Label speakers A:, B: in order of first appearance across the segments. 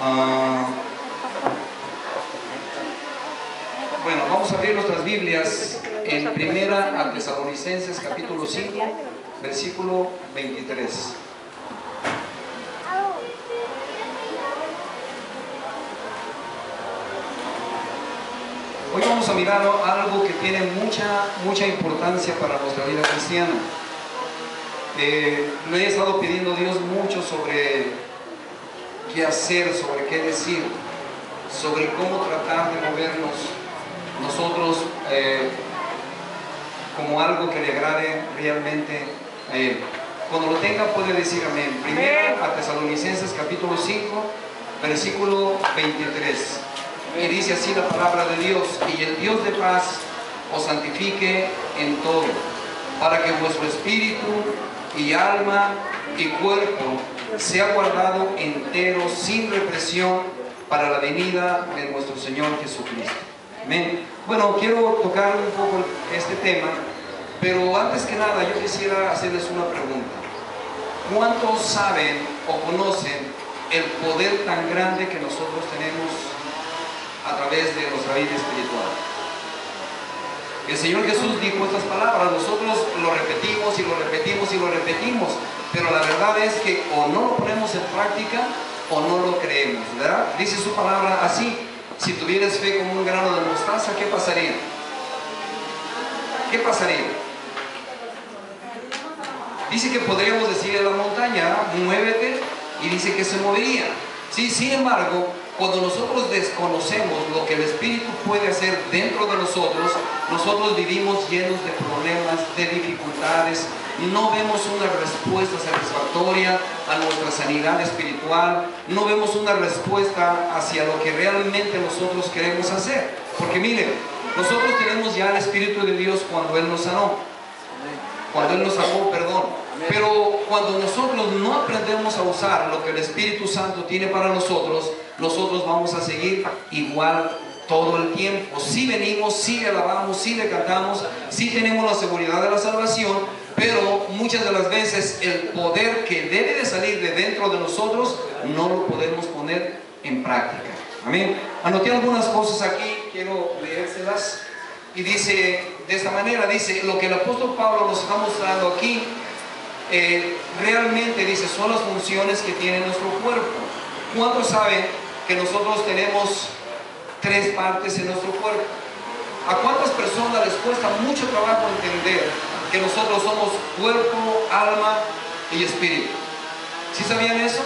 A: Ah, bueno, vamos a abrir nuestras Biblias en Primera a Tesalonicenses capítulo 5, versículo 23. Hoy vamos a mirar algo que tiene mucha importancia para nuestra vida cristiana. Le he estado pidiendo a Dios mucho sobre qué hacer, sobre qué decir, sobre cómo tratar de movernos nosotros como algo que le agrade realmente a Él. Cuando lo tenga puede decir amén. Primera a Tesalonicenses capítulo 5, versículo 23. Y dice así la palabra de Dios: y el Dios de paz os santifique en todo, para que vuestro espíritu y alma y cuerpo sea guardado entero sin represión para la venida de nuestro Señor Jesucristo. Amén. Bueno, quiero tocar un poco este tema, pero antes que nada yo quisiera hacerles una pregunta. ¿Cuántos saben o conocen el poder tan grande que nosotros tenemos a través de nuestra vida espiritual? El Señor Jesús dijo estas palabras, nosotros lo repetimos y lo repetimos y lo repetimos, pero la verdad es que o no lo ponemos en práctica o no lo creemos, ¿verdad? Dice su palabra así: si tuvieras fe como un grano de mostaza, ¿qué pasaría? ¿Qué pasaría? Dice que podríamos decir a la montaña, muévete, y dice que se movería. Sí, sin embargo, cuando nosotros desconocemos lo que el Espíritu puede hacer dentro de nosotros, nosotros vivimos llenos de problemas, de dificultades, no vemos una respuesta satisfactoria a nuestra sanidad espiritual, no vemos una respuesta hacia lo que realmente nosotros queremos hacer. Porque miren, nosotros tenemos ya el Espíritu de Dios cuando Él nos sanó, perdón. Pero cuando nosotros no aprendemos a usar lo que el Espíritu Santo tiene para nosotros, nosotros vamos a seguir igual todo el tiempo. Si venimos, si le alabamos, si le cantamos, si tenemos la seguridad de la salvación, pero muchas de las veces el poder que debe de salir de dentro de nosotros no lo podemos poner en práctica. Amén. Anoté algunas cosas aquí, quiero leérselas. Y dice de esta manera, dice, lo que el apóstol Pablo nos está mostrando aquí, realmente dice, son las funciones que tiene nuestro cuerpo. ¿Cuántos saben que nosotros tenemos 3 partes en nuestro cuerpo? ¿A cuántas personas les cuesta mucho trabajo entender que nosotros somos cuerpo, alma y espíritu? ¿Sí sabían eso?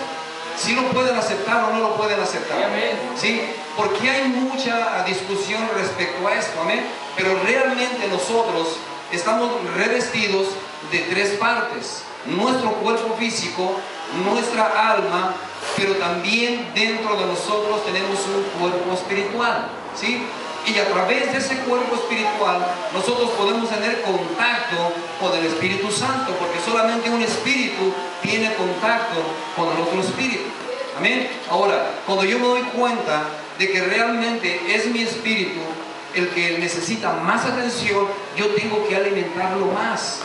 A: ¿Sí lo pueden aceptar o no lo pueden aceptar? ¿Sí? Porque hay mucha discusión respecto a esto, amén. Pero realmente nosotros estamos revestidos de 3 partes: nuestro cuerpo físico, nuestra alma, pero también dentro de nosotros tenemos un cuerpo espiritual, ¿sí? Y a través de ese cuerpo espiritual nosotros podemos tener contacto con el Espíritu Santo, porque solamente un espíritu tiene contacto con el otro espíritu. Amén. Ahora, cuando yo me doy cuenta de que realmente es mi espíritu el que necesita más atención, yo tengo que alimentarlo más.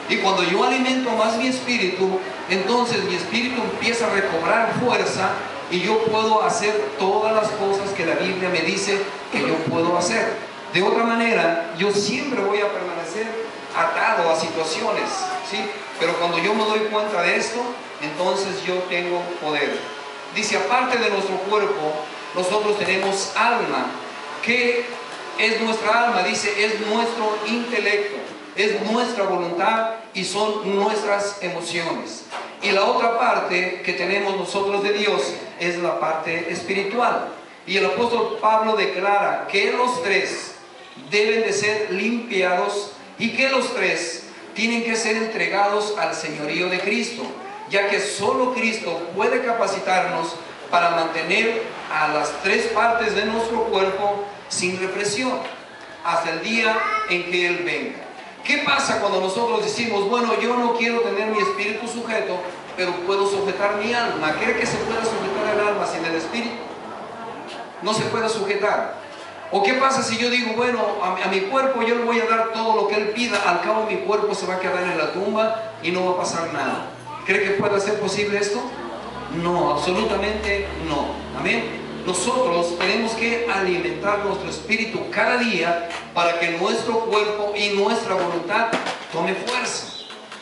A: Y cuando yo alimento más mi espíritu, entonces mi espíritu empieza a recobrar fuerza y yo puedo hacer todas las cosas que la Biblia me dice que yo puedo hacer. De otra manera, yo siempre voy a permanecer atado a situaciones, ¿sí? Pero cuando yo me doy cuenta de esto, entonces yo tengo poder. Dice, aparte de nuestro cuerpo, nosotros tenemos alma. ¿Qué es nuestra alma? Dice, es nuestro intelecto, es nuestra voluntad y son nuestras emociones. Y la otra parte que tenemos nosotros de Dios es la parte espiritual. Y el apóstol Pablo declara que los 3 deben de ser limpiados y que los 3 tienen que ser entregados al señorío de Cristo, ya que solo Cristo puede capacitarnos para mantener a las 3 partes de nuestro cuerpo sin represión hasta el día en que Él venga. ¿Qué pasa cuando nosotros decimos, bueno, yo no quiero tener mi espíritu sujeto, pero puedo sujetar mi alma? ¿Cree que se puede sujetar el alma sin el espíritu? No se puede sujetar. ¿O qué pasa si yo digo, bueno, a mi cuerpo yo le voy a dar todo lo que Él pida, al cabo mi cuerpo se va a quedar en la tumba y no va a pasar nada? ¿Cree que puede ser posible esto? No, absolutamente no. Amén. Nosotros tenemos que alimentar nuestro espíritu cada día para que nuestro cuerpo y nuestra voluntad tome fuerza.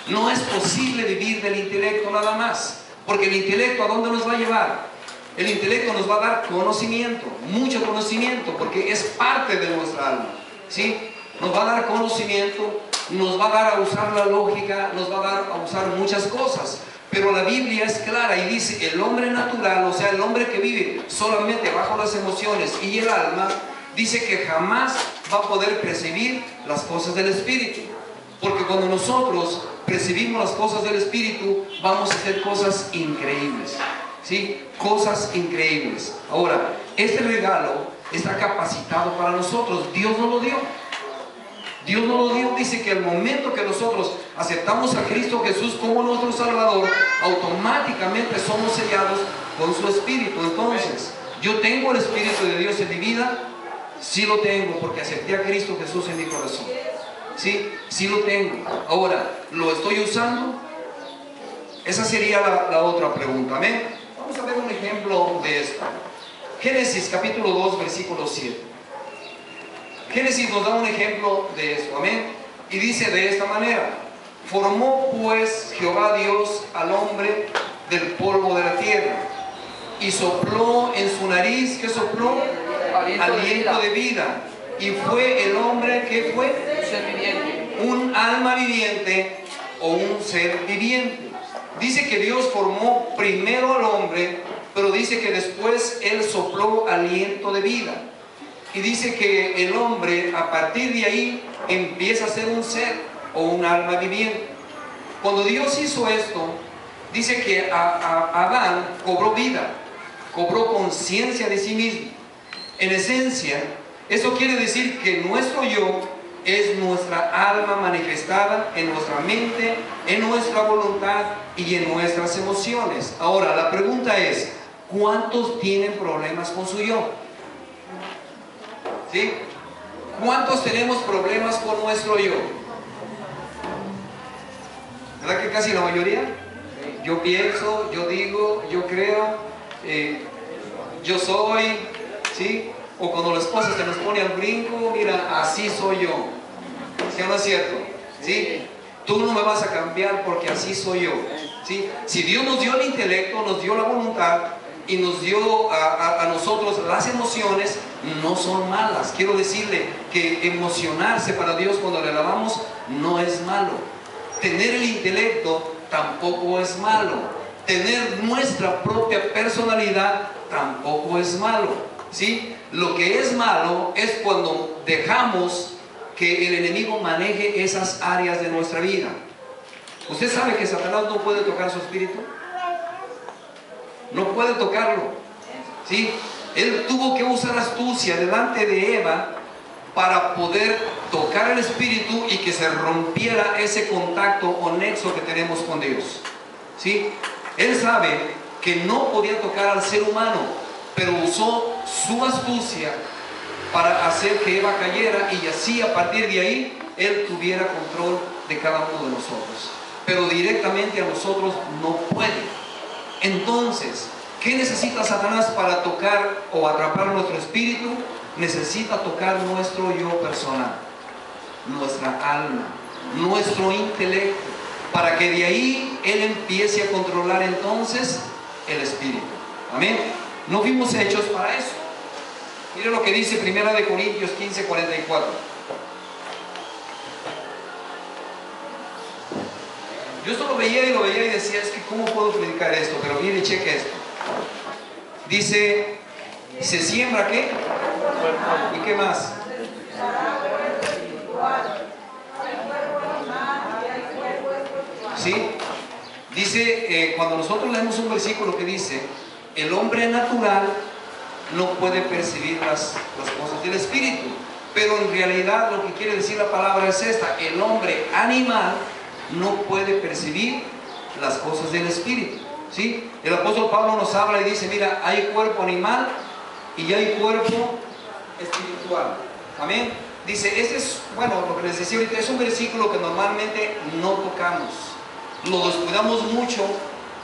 A: No es posible vivir del intelecto nada más, porque el intelecto ¿a dónde nos va a llevar? El intelecto nos va a dar conocimiento, mucho conocimiento, porque es parte de nuestra alma, ¿sí? Nos va a dar conocimiento, nos va a dar a usar la lógica, nos va a dar a usar muchas cosas. Pero la Biblia es clara y dice, el hombre natural, o sea, el hombre que vive solamente bajo las emociones y el alma, dice que jamás va a poder percibir las cosas del Espíritu. Porque cuando nosotros percibimos las cosas del Espíritu, vamos a hacer cosas increíbles, ¿sí? Cosas increíbles. Ahora, este regalo está capacitado para nosotros. Dios nos lo dio. Dios nos lo dio. Dice que al momento que nosotros aceptamos a Cristo Jesús como nuestro Salvador, automáticamente somos sellados con su Espíritu. Entonces, ¿yo tengo el Espíritu de Dios en mi vida? Sí lo tengo, porque acepté a Cristo Jesús en mi corazón. Sí, sí lo tengo. Ahora, ¿lo estoy usando? Esa sería la otra pregunta. Amén. Vamos a ver un ejemplo de esto. Génesis capítulo 2, versículo 7. Génesis nos da un ejemplo de esto. Amén. Y dice de esta manera: formó pues Jehová Dios al hombre del polvo de la tierra y sopló en su nariz. ¿Qué sopló? Aliento de vida. Y fue el hombre, ¿qué fue?
B: Un ser viviente.
A: Un alma viviente o un ser viviente. Dice que Dios formó primero al hombre, pero dice que después Él sopló aliento de vida. Y dice que el hombre a partir de ahí empieza a ser un ser o un alma viviente. Cuando Dios hizo esto, dice que Adán cobró vida, cobró conciencia de sí mismo. En esencia, eso quiere decir que nuestro yo es nuestra alma manifestada en nuestra mente, en nuestra voluntad y en nuestras emociones. Ahora, la pregunta es, ¿cuántos tienen problemas con su yo? ¿Sí? ¿Cuántos tenemos problemas con nuestro yo? ¿Verdad que casi la mayoría? Yo pienso, yo digo, yo creo, yo soy, ¿sí? O cuando la esposa se nos pone al brinco, mira, así soy yo. ¿Sí o no es cierto? ¿Sí? Tú no me vas a cambiar porque así soy yo. ¿Sí? Si Dios nos dio el intelecto, nos dio la voluntad y nos dio a nosotros las emociones, no son malas. Quiero decirle que emocionarse para Dios cuando le alabamos no es malo. Tener el intelecto tampoco es malo. Tener nuestra propia personalidad tampoco es malo. ¿Sí? Lo que es malo es cuando dejamos que el enemigo maneje esas áreas de nuestra vida. ¿Usted sabe que Satanás no puede tocar su espíritu? No puede tocarlo. ¿Sí? Él tuvo que usar astucia delante de Eva para poder tocar el espíritu y que se rompiera ese contacto o nexo que tenemos con Dios. ¿Sí? Él sabe que no podía tocar al ser humano, pero usó su astucia para hacer que Eva cayera y así a partir de ahí Él tuviera control de cada uno de nosotros. Pero directamente a nosotros no puede. Entonces, ¿qué necesita Satanás para tocar o atrapar nuestro espíritu? Necesita tocar nuestro yo personal, nuestra alma, nuestro intelecto, para que de ahí Él empiece a controlar entonces el espíritu. Amén. No fuimos hechos para eso. Mire lo que dice 1 Corintios 15:44. Yo esto lo veía y decía, es que ¿cómo puedo predicar esto? Pero mire, cheque esto. Dice, ¿se siembra qué? ¿Y qué más? ¿Sí? Dice, cuando nosotros leemos un versículo que dice, el hombre natural no puede percibir las cosas del espíritu, pero en realidad lo que quiere decir la palabra es esta: el hombre animal no puede percibir las cosas del espíritu. ¿Sí? El apóstol Pablo nos habla y dice, mira, hay cuerpo animal y hay cuerpo espiritual. Amén. Dice, este es, bueno, lo que les decía ahorita, es un versículo que normalmente no tocamos, lo descuidamos mucho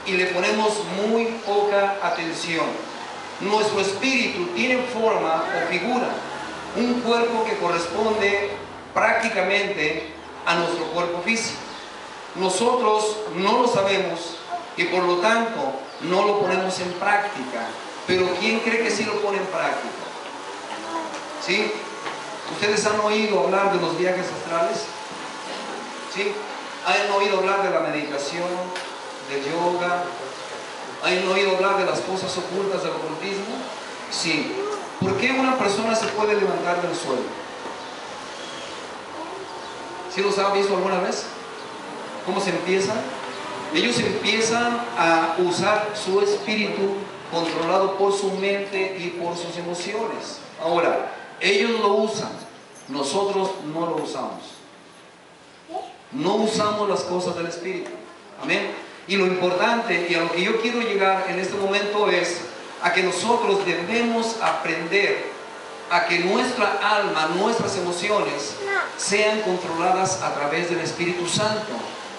A: y le ponemos muy poca atención. Nuestro espíritu tiene forma o figura, un cuerpo que corresponde prácticamente a nuestro cuerpo físico. Nosotros no lo sabemos y por lo tanto no lo ponemos en práctica. Pero ¿quién cree que sí lo pone en práctica? ¿Sí? ¿Ustedes han oído hablar de los viajes astrales? ¿Sí? ¿Han oído hablar de la meditación, del yoga? ¿Han oído hablar de las cosas ocultas del ocultismo? Sí. ¿Por qué una persona se puede levantar del suelo? ¿Sí los han visto alguna vez? ¿Cómo se empiezan? Ellos empiezan a usar su espíritu controlado por su mente y por sus emociones. Ahora, ellos lo usan, nosotros no lo usamos. No usamos las cosas del espíritu. Amén. Y lo importante y a lo que yo quiero llegar en este momento es a que nosotros debemos aprender a que nuestra alma, nuestras emociones sean controladas a través del Espíritu Santo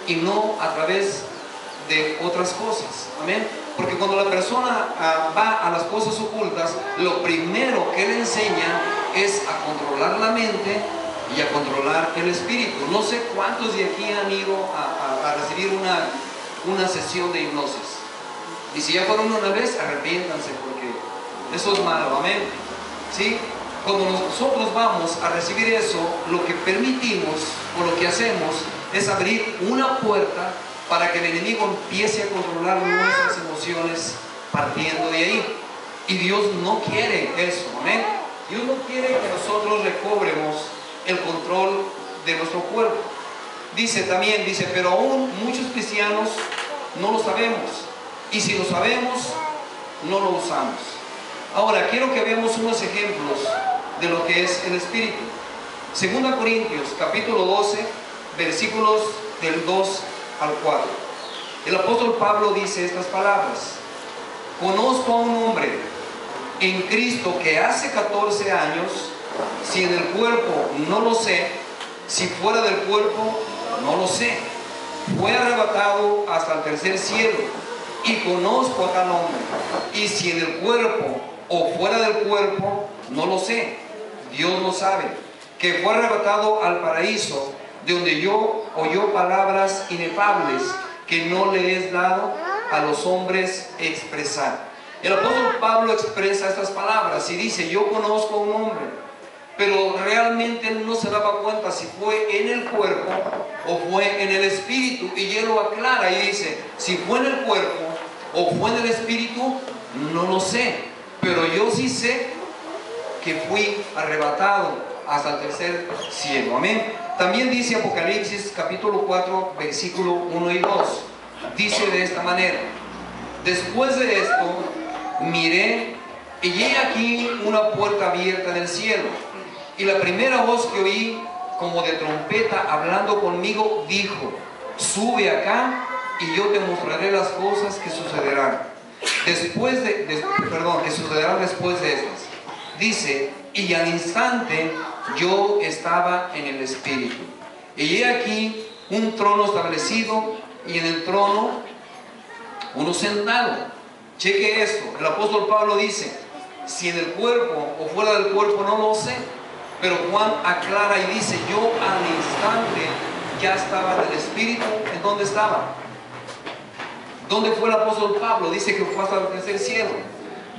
A: y no a través de otras cosas. Amén. Porque cuando la persona va a las cosas ocultas, lo primero que le enseña es a controlar la mente y a controlar el espíritu. No sé cuántos de aquí han ido a recibir una sesión de hipnosis. Y si ya fueron una vez, arrepiéntanse porque eso es malo. Amén. ¿Sí? Cuando nosotros vamos a recibir eso, lo que permitimos o lo que hacemos es abrir una puerta para que el enemigo empiece a controlar nuestras emociones partiendo de ahí. Y Dios no quiere eso. Amén. Dios no quiere que nosotros recobremos el control de nuestro cuerpo. Dice, pero aún muchos cristianos no lo sabemos. Y si lo sabemos, no lo usamos. Ahora, quiero que veamos unos ejemplos de lo que es el Espíritu. 2 Corintios, capítulo 12, versículos del 2 al 4. El apóstol Pablo dice estas palabras: conozco a un hombre en Cristo que hace 14 años, si en el cuerpo no lo sé, si fuera del cuerpo no lo sé, fue arrebatado hasta el tercer cielo, y conozco a tal hombre, y si en el cuerpo o fuera del cuerpo no lo sé, Dios lo sabe, que fue arrebatado al paraíso, de donde yo oyó palabras inefables que no le es dado a los hombres expresar. El apóstol Pablo expresa estas palabras y dice: yo conozco a un hombre, pero realmente él no se daba cuenta si fue en el cuerpo o fue en el espíritu, y él lo aclara y dice: si fue en el cuerpo o fue en el espíritu, no lo sé, pero yo sí sé que fui arrebatado hasta el tercer cielo. Amén. También dice Apocalipsis capítulo 4 versículo 1 y 2. Dice de esta manera: después de esto miré y he aquí una puerta abierta en el cielo, y la primera voz que oí como de trompeta hablando conmigo dijo: sube acá y yo te mostraré las cosas que sucederán después de estas. Dice: y al instante yo estaba en el Espíritu, y he aquí un trono establecido, y en el trono uno sentado. Cheque esto, el apóstol Pablo dice: si en el cuerpo o fuera del cuerpo no lo sé, pero Juan aclara y dice: yo al instante ya estaba en el Espíritu. ¿En dónde estaba? ¿Dónde fue el apóstol Pablo? Dice que fue hasta el tercer cielo.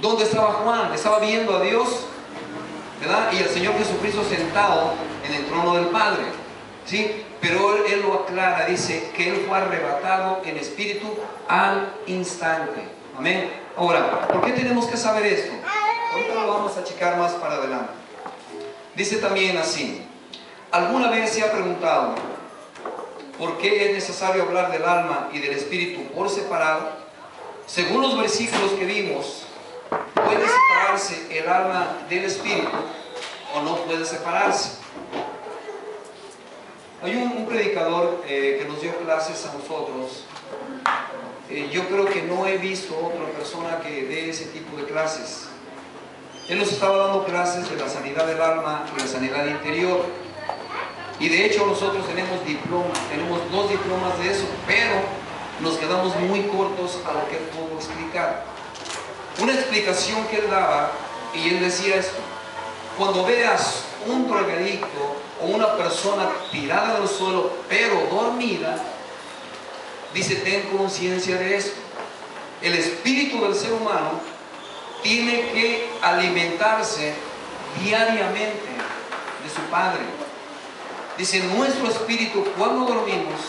A: ¿Dónde estaba Juan? Estaba viendo a Dios, ¿verdad? Y al Señor Jesucristo sentado en el trono del Padre, ¿sí? Pero él lo aclara, dice que él fue arrebatado en espíritu al instante. Amén. Ahora, ¿por qué tenemos que saber esto? Ahorita lo vamos a checar más para adelante. Dice también así: ¿alguna vez se ha preguntado por qué es necesario hablar del alma y del espíritu por separado? Según los versículos que vimos, ¿puede separarse el alma del espíritu o no puede separarse? Hay un predicador que nos dio clases a nosotros. Yo creo que no he visto otra persona que dé ese tipo de clases. Él nos estaba dando clases de la sanidad del alma y la sanidad interior. Y de hecho nosotros tenemos diplomas, tenemos 2 diplomas de eso, pero nos quedamos muy cortos a lo que él pudo explicar. Una explicación que él daba, y él decía esto: cuando veas un drogadicto o una persona tirada del suelo pero dormida, dice, ten conciencia de esto. El espíritu del ser humano tiene que alimentarse diariamente de su Padre. Dice, nuestro espíritu cuando dormimos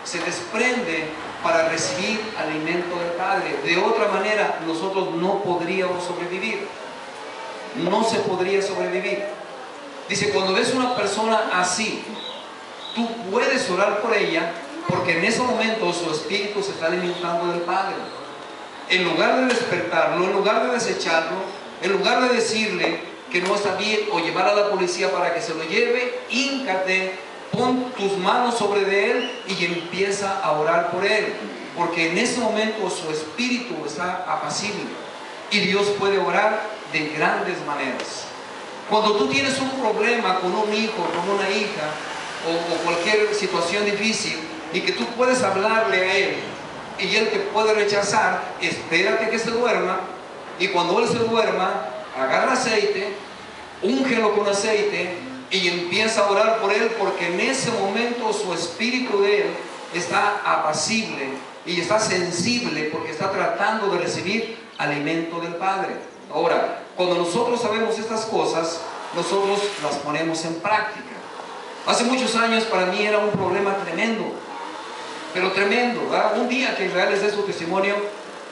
A: se desprende para recibir alimento del Padre. De otra manera nosotros no podríamos sobrevivir. No se podría sobrevivir. Dice, cuando ves una persona así, tú puedes orar por ella, porque en ese momento su espíritu se está alimentando del Padre. En lugar de despertarlo, en lugar de desecharlo, en lugar de decirle que no está bien o llevar a la policía para que se lo lleve, híncate, pon tus manos sobre de él y empieza a orar por él, porque en ese momento su espíritu está apacible y Dios puede orar de grandes maneras. Cuando tú tienes un problema con un hijo, con una hija o cualquier situación difícil y que tú puedes hablarle a él y él te puede rechazar, espérate que se duerma, y cuando él se duerma, agarra aceite, úngelo con aceite y empieza a orar por él, porque en ese momento su espíritu de él está apacible y está sensible, porque está tratando de recibir alimento del Padre. Ahora, cuando nosotros sabemos estas cosas, nosotros las ponemos en práctica. Hace muchos años para mí era un problema tremendo, pero tremendo, ¿verdad? Un día que Israel les dé su testimonio,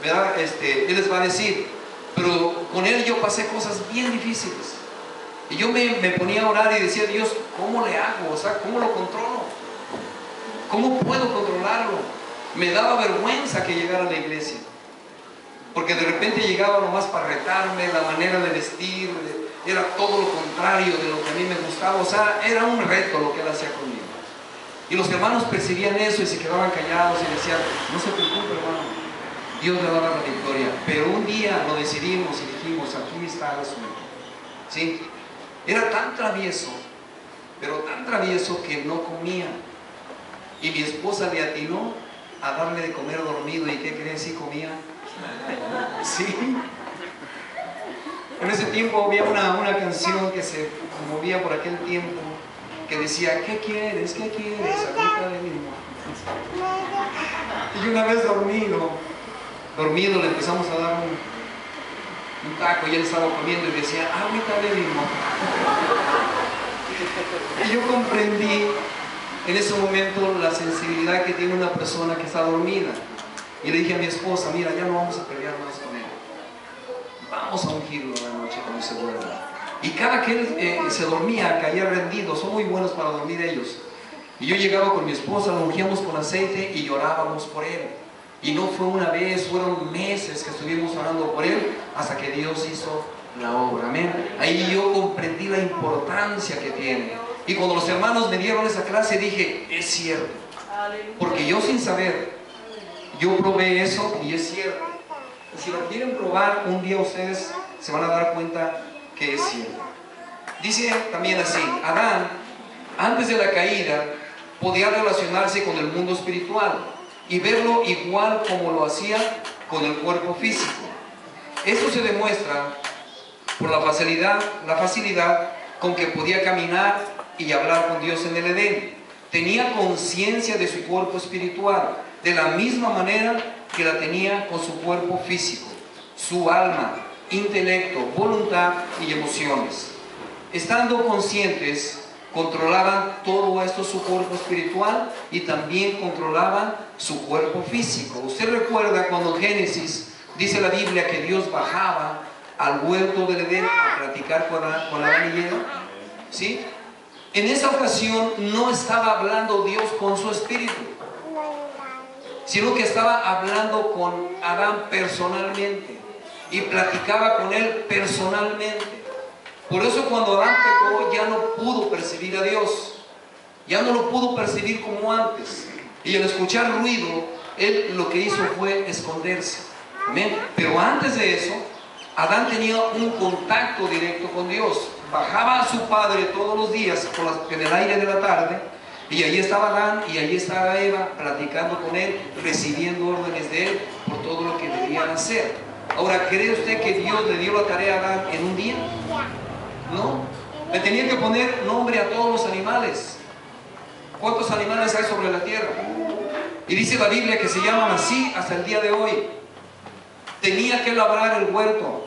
A: ¿verdad? Él les va a decir, pero con él yo pasé cosas bien difíciles. Y yo me ponía a orar y decía, Dios, ¿cómo le hago? O sea, ¿cómo lo controlo? ¿Cómo puedo controlarlo? Me daba vergüenza que llegara a la iglesia, porque de repente llegaba nomás para retarme, la manera de vestir, era todo lo contrario de lo que a mí me gustaba. O sea, era un reto lo que él hacía conmigo. Y los hermanos percibían eso y se quedaban callados y decían, no se preocupe, hermano, Dios le va a dar la victoria. Pero un día lo decidimos y dijimos, aquí está el asunto, ¿sí? Era tan travieso, pero tan travieso que no comía. Y mi esposa le atinó a darle de comer dormido. ¿Y qué creen? Sí comía. Sí. En ese tiempo había una canción que se movía por aquel tiempo, que decía, ¿qué quieres? ¿Qué quieres? Ahorita de mí. Y una vez dormido le empezamos a dar un taco y él estaba comiendo y decía, ahorita de mí. Y yo comprendí en ese momento la sensibilidad que tiene una persona que está dormida. Y le dije a mi esposa, mira, ya no vamos a pelear más con él. Vamos a ungirlo en la noche cuando se duerma. Y cada que él se dormía, caía rendido. Son muy buenos para dormir ellos. Y yo llegaba con mi esposa, lo ungíamos con aceite y llorábamos por él. Y no fue una vez, fueron meses que estuvimos orando por él hasta que Dios hizo la obra. Amén. Ahí yo comprendí la importancia que tiene. Y cuando los hermanos me dieron esa clase dije, es cierto. Porque yo sin saber, yo probé eso y es cierto. Y si lo quieren probar, un día ustedes se van a dar cuenta que es cierto. Dice también así, Adán, antes de la caída, podía relacionarse con el mundo espiritual y verlo igual como lo hacía con el cuerpo físico. Esto se demuestra por la facilidad con que podía caminar y hablar con Dios en el Edén. Tenía conciencia de su cuerpo espiritual, de la misma manera que la tenía con su cuerpo físico, su alma, intelecto, voluntad y emociones. Estando conscientes, controlaban todo esto su cuerpo espiritual y también controlaban su cuerpo físico. Usted recuerda cuando en Génesis dice la Biblia que Dios bajaba al huerto del Edén a platicar con Adán y Eva, ¿sí? En esa ocasión no estaba hablando Dios con su espíritu, sino que estaba hablando con Adán personalmente y platicaba con él personalmente. Por eso cuando Adán pecó ya no pudo percibir a Dios, ya no lo pudo percibir como antes, y al escuchar ruido él lo que hizo fue esconderse. ¿Amén? Pero antes de eso Adán tenía un contacto directo con Dios. Bajaba a su padre todos los días en el aire de la tarde Y ahí estaba Adán y ahí estaba Eva platicando con él, recibiendo órdenes de él por todo lo que debían hacer. Ahora, ¿cree usted que Dios le dio la tarea a Adán en un día? No. Le tenía que poner nombre a todos los animales. ¿Cuántos animales hay sobre la tierra? Y dice la Biblia que se llaman así hasta el día de hoy. Tenía que labrar el huerto.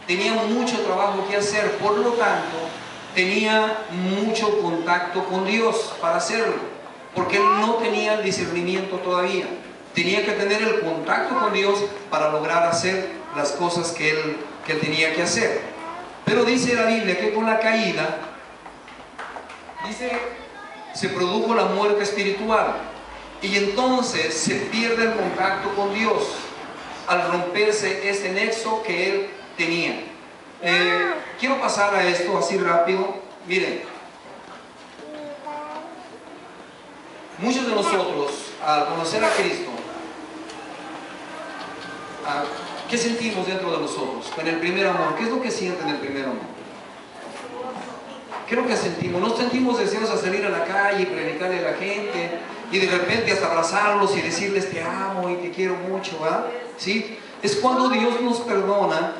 A: Tenía mucho trabajo que hacer. Por lo tanto, tenía mucho contacto con Dios para hacerlo, porque él no tenía el discernimiento todavía. Tenía que tener el contacto con Dios para lograr hacer las cosas que él tenía que hacer. Pero dice la Biblia que con la caída, dice, se produjo la muerte espiritual, y entonces se pierde el contacto con Dios al romperse este nexo que él tenía. Quiero pasar a esto así rápido. Miren, muchos de nosotros al conocer a Cristo, ¿qué sentimos dentro de nosotros? En el primer amor, ¿qué es lo que sienten en el primer amor? ¿Qué es lo que sentimos? ¿No sentimos deseos a salir a la calle y predicarle a la gente y de repente hasta abrazarlos y decirles te amo y te quiero mucho, ¿verdad? ¿Sí? Es cuando Dios nos perdona,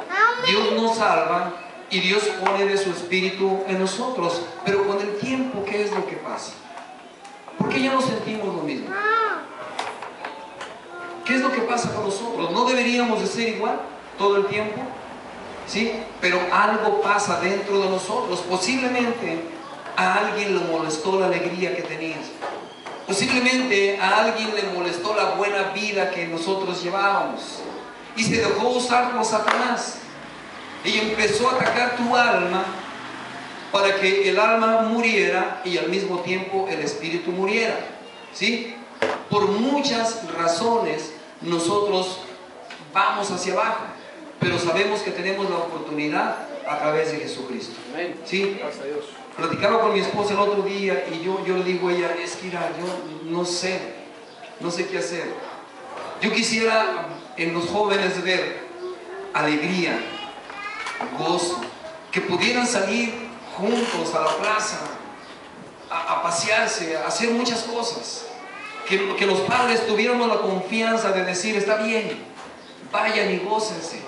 A: Dios nos salva y Dios pone de su espíritu en nosotros. Pero con el tiempo, ¿qué es lo que pasa? ¿Por qué ya no sentimos lo mismo? ¿Qué es lo que pasa con nosotros? ¿No deberíamos de ser igual todo el tiempo? ¿Sí? Pero algo pasa dentro de nosotros. Posiblemente a alguien le molestó la alegría que tenías. Posiblemente a alguien le molestó la buena vida que nosotros llevábamos. Y se dejó usar por Satanás. Y empezó a atacar tu alma para que el alma muriera y al mismo tiempo el espíritu muriera. ¿Sí? Por muchas razones nosotros vamos hacia abajo, pero sabemos que tenemos la oportunidad a través de Jesucristo. ¿Sí?
B: Gracias a Dios.
A: Platicaba con mi esposa el otro día y yo le digo a ella, es que mira, yo no sé qué hacer. Yo quisiera en los jóvenes ver alegría, gozo, que pudieran salir juntos a la plaza, a pasearse, a hacer muchas cosas. Que los padres tuviéramos la confianza de decir, está bien, vayan y gócense.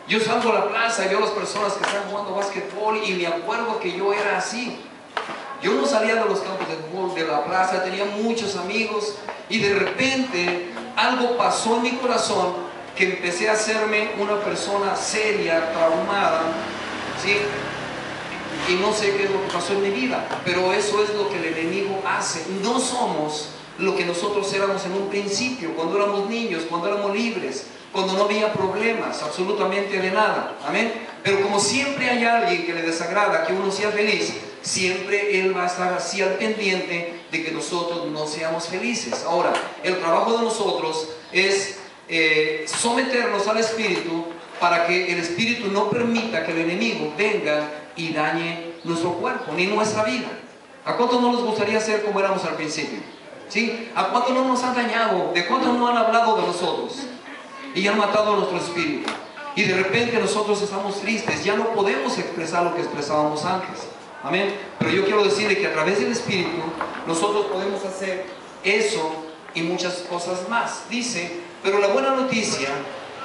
A: Yo salgo a la plaza y veo a las personas que están jugando básquetbol y me acuerdo que yo era así. Yo no salía de los campos de fútbol, de la plaza, tenía muchos amigos y de repente algo pasó en mi corazón que empecé a hacerme una persona seria, traumada, ¿sí? Y no sé qué es lo que pasó en mi vida, pero eso es lo que el enemigo hace. No somos lo que nosotros éramos en un principio, cuando éramos niños, cuando éramos libres, cuando no había problemas, absolutamente de nada, amén. Pero como siempre hay alguien que le desagrada que uno sea feliz, siempre él va a estar así al pendiente de que nosotros no seamos felices. Ahora, el trabajo de nosotros es someternos al Espíritu para que el Espíritu no permita que el enemigo venga y dañe nuestro cuerpo, ni nuestra vida. ¿A cuántos no nos gustaría ser como éramos al principio? ¿Sí? ¿A cuántos no nos han dañado? ¿De cuántos no han hablado de nosotros? Y han matado a nuestro espíritu. Y de repente nosotros estamos tristes, ya no podemos expresar lo que expresábamos antes. Amén. Pero yo quiero decirle que a través del Espíritu nosotros podemos hacer eso y muchas cosas más. Dice, pero la buena noticia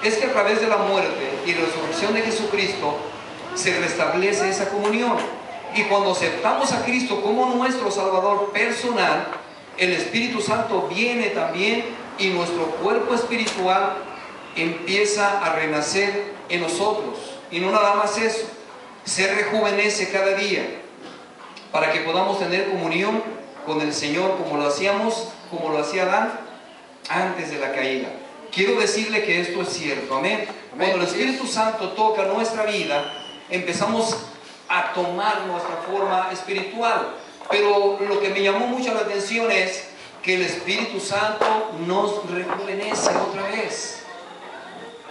A: es que a través de la muerte y resurrección de Jesucristo se restablece esa comunión. Y cuando aceptamos a Cristo como nuestro Salvador personal, el Espíritu Santo viene también y nuestro cuerpo espiritual empieza a renacer en nosotros. Y no nada más eso, se rejuvenece cada día para que podamos tener comunión con el Señor como lo hacíamos, como lo hacía Adán antes de la caída. Quiero decirle que esto es cierto, amén. Cuando el Espíritu Santo toca nuestra vida, empezamos a tomar nuestra forma espiritual. Pero lo que me llamó mucho la atención es que el Espíritu Santo nos rejuvenece otra vez.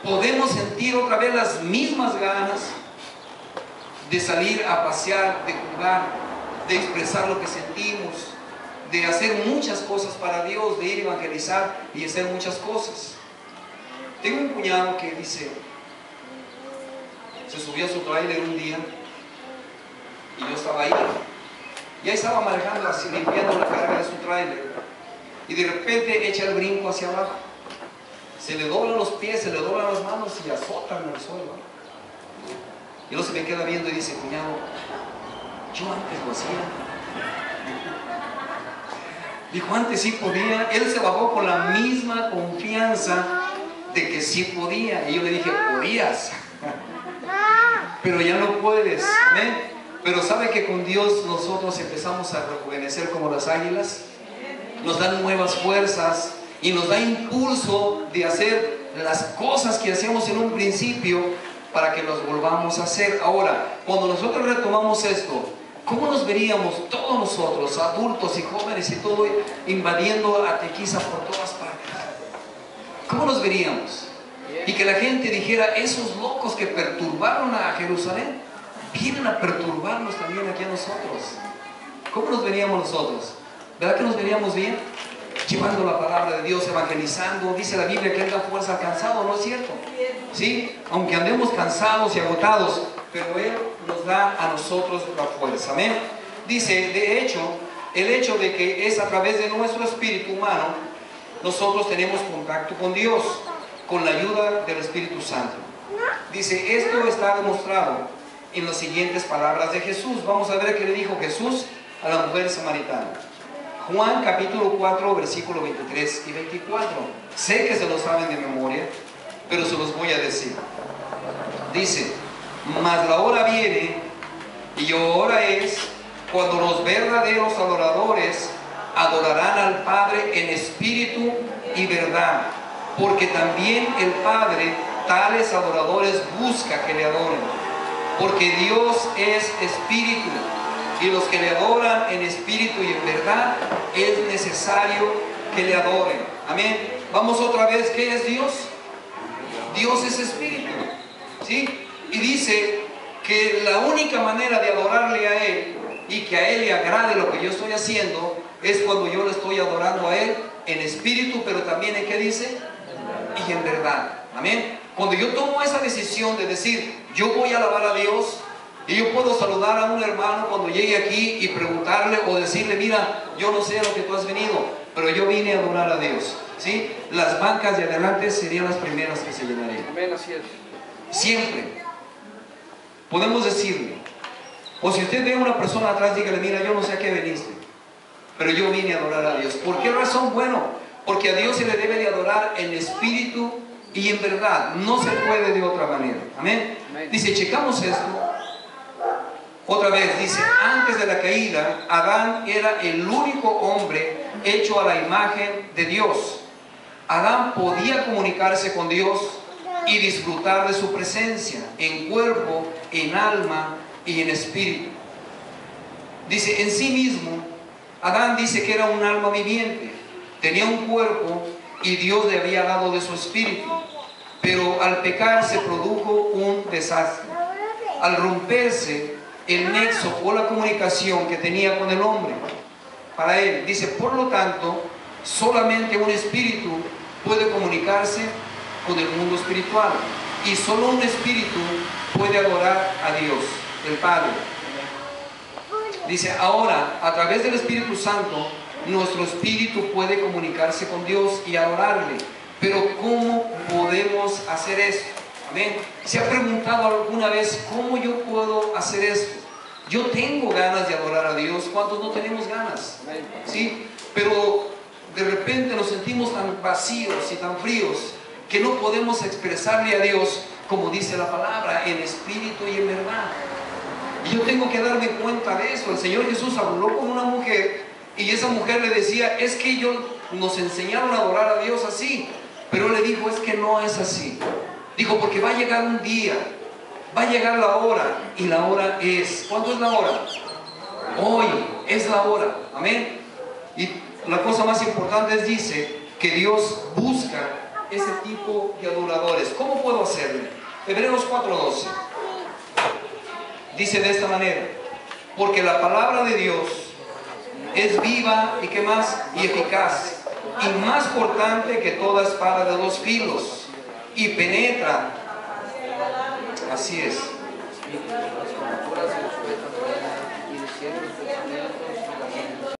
A: Podemos sentir otra vez las mismas ganas de salir a pasear, de jugar, de expresar lo que sentimos, de hacer muchas cosas para Dios, de ir a evangelizar y hacer muchas cosas. Tengo un cuñado que dice, se subió a su trailer un día y yo estaba ahí Y ahí estaba manejando así, limpiando la carga de su tráiler. Y de repente echa el brinco hacia abajo. Se le doblan los pies, se le doblan las manos y azotan en el suelo. Y luego se me queda viendo y dice, cuñado, yo antes lo hacía. Dijo, antes sí podía. Él se bajó con la misma confianza de que sí podía. Y yo le dije, podías. Pero ya no puedes. ¿Amén? Pero sabe que con Dios nosotros empezamos a rejuvenecer como las águilas. Nos dan nuevas fuerzas y nos da impulso de hacer las cosas que hacíamos en un principio para que los volvamos a hacer. Ahora, cuando nosotros retomamos esto, ¿cómo nos veríamos todos nosotros, adultos y jóvenes y todo, invadiendo a Tequiza por todas partes? ¿Cómo nos veríamos? Y que la gente dijera, esos locos que perturbaron a Jerusalén, vienen a perturbarnos también aquí a nosotros. ¿Cómo nos veríamos nosotros? ¿Verdad que nos veríamos bien? Llevando la palabra de Dios, evangelizando. Dice la Biblia que Él da fuerza al cansado, ¿no es cierto? ¿Sí? Aunque andemos cansados y agotados, pero Él nos da a nosotros la fuerza. Amén. Dice, de hecho, el hecho de que es a través de nuestro espíritu humano, nosotros tenemos contacto con Dios, con la ayuda del Espíritu Santo. Dice, esto está demostrado en las siguientes palabras de Jesús. Vamos a ver qué le dijo Jesús a la mujer samaritana. Juan capítulo 4, versículo 23 y 24. Sé que se lo saben de memoria, pero se los voy a decir. Dice, mas la hora viene, y ahora es, cuando los verdaderos adoradores adorarán al Padre en espíritu y verdad, porque también el Padre tales adoradores busca que le adoren, porque Dios es espíritu, y los que le adoran en espíritu y en verdad es necesario que le adoren. Amén. Vamos otra vez, ¿qué es Dios? Dios es espíritu, ¿sí? Y dice que la única manera de adorarle a Él y que a Él le agrade lo que yo estoy haciendo es cuando yo le estoy adorando a Él en espíritu, pero también en, ¿qué dice? Y en verdad. Amén. Cuando yo tomo esa decisión de decir, yo voy a alabar a Dios, y yo puedo saludar a un hermano cuando llegue aquí y preguntarle o decirle, mira, yo no sé a lo que tú has venido, pero yo vine a adorar a Dios, ¿sí? Las bancas de adelante serían las primeras que se llenarían.
B: Amén, así es.
A: Siempre podemos decirle, o si usted ve a una persona atrás, dígale, mira, yo no sé a qué viniste, pero yo vine a adorar a Dios. ¿Por qué razón? Bueno, porque a Dios se le debe de adorar en espíritu y en verdad. No se puede de otra manera. Amén. Dice, checamos esto. Otra vez dice, antes de la caída, Adán era el único hombre hecho a la imagen de Dios. Adán podía comunicarse con Dios y disfrutar de su presencia en cuerpo, en alma y en espíritu. Dice, en sí mismo, Adán dice que era un alma viviente, tenía un cuerpo y Dios le había dado de su espíritu. Pero al pecar se produjo un desastre. Al romperse el nexo o la comunicación que tenía con el hombre, para él, dice, por lo tanto, solamente un espíritu puede comunicarse con el mundo espiritual, y solo un espíritu puede adorar a Dios, el Padre. Dice, ahora, a través del Espíritu Santo, nuestro espíritu puede comunicarse con Dios y adorarle. Pero ¿cómo podemos hacer esto? Amén. ¿Se ha preguntado alguna vez cómo yo puedo hacer esto? Yo tengo ganas de adorar a Dios. ¿Cuántos no tenemos ganas? ¿Sí? Pero de repente nos sentimos tan vacíos y tan fríos que no podemos expresarle a Dios como dice la palabra, en espíritu y en verdad. Y yo tengo que darme cuenta de eso. El Señor Jesús habló con una mujer y esa mujer le decía, es que nos enseñaron a adorar a Dios así. Pero le dijo, es que no es así. Dijo, porque va a llegar un día, va a llegar la hora, y la hora es, ¿cuándo es la hora? Hoy es la hora, amén. Y la cosa más importante es, dice, que Dios busca ese tipo de adoradores. ¿Cómo puedo hacerlo? Hebreos 4:12 dice de esta manera, porque la palabra de Dios es viva y ¿qué más? Y eficaz, y más cortante que toda espada de dos filos, y penetra, así es,
B: ciertos pensamientos y las